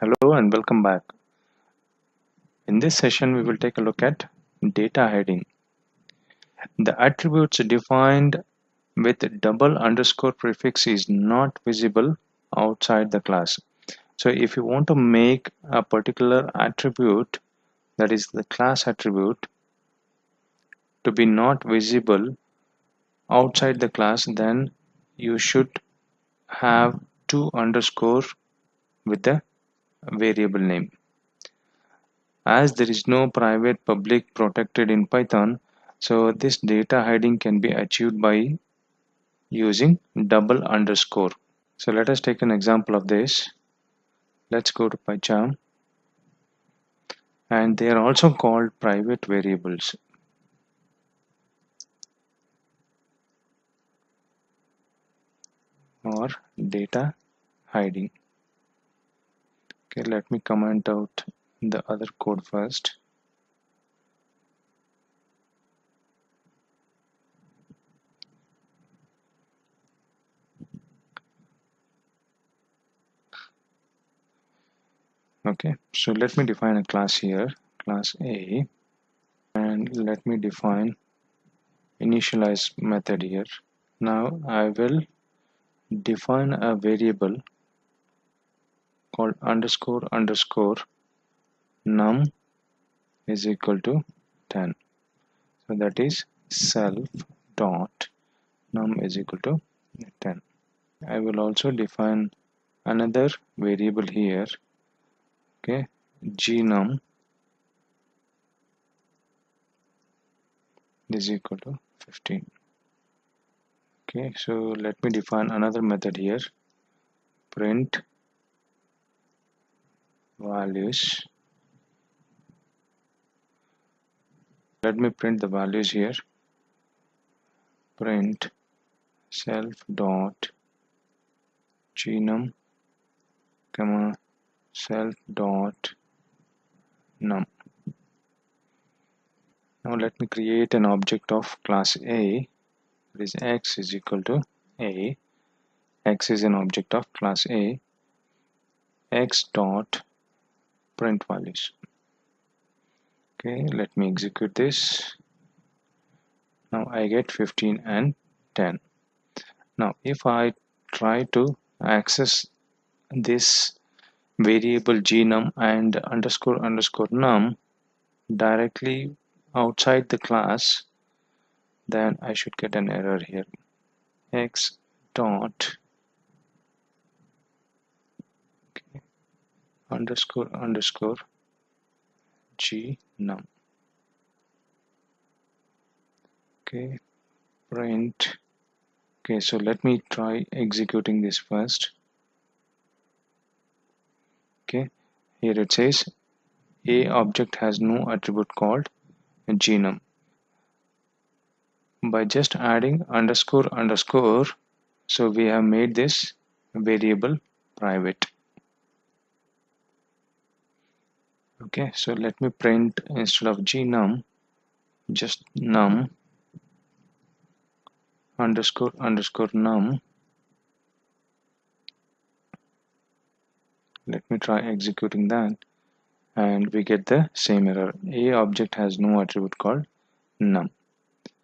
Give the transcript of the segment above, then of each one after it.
Hello and welcome back. In this session, we will take a look at data hiding. The attributes defined with double underscore prefix is not visible outside the class. So if you want to make a particular attribute, that is the class attribute, to be not visible outside the class, then you should have two underscore with the variable name. As there is no private public protected in Python, so this data hiding can be achieved by using double underscore. So let us take an example of this. Let's go to PyCharm, and they are also called private variables. Or data hiding. Okay, let me comment out the other code first. Okay, so let me define a class here, class A, and let me define initialize method here. Now I will define a variable called underscore underscore num is equal to 10. So that is self dot num is equal to 10. I will also define another variable here, okay, gnum is equal to 15. Okay, so let me define another method here, print values. Let me print the values here, print self dot gnum comma self dot num. Now let me create an object of class A, that is x is equal to A. X is an object of class A, x dot print values. Okay, let me execute this. Now I get 15 and 10. Now if I try to access this variable gnum and underscore underscore num directly outside the class, then I should get an error here. X dot underscore underscore gnum. Okay, print. Okay, so let me try executing this first. Okay, here it says a object has no attribute called gnum. By just adding underscore underscore, so we have made this variable private. Okay, so let me print instead of gnum just num underscore underscore num. Let me try executing that, and we get the same error. A object has no attribute called num.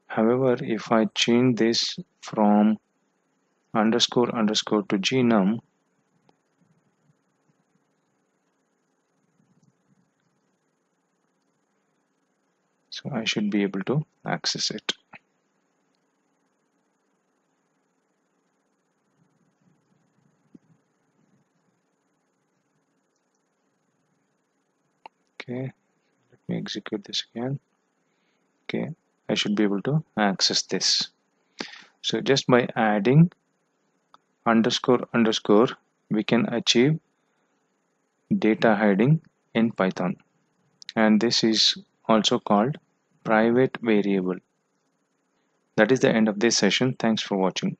However, if I change this from underscore underscore to gnum, so I should be able to access it. Okay, let me execute this again. Okay, I should be able to access this. So just by adding underscore underscore, we can achieve data hiding in Python, and this is also called private variable. That is the end of this session. Thanks for watching.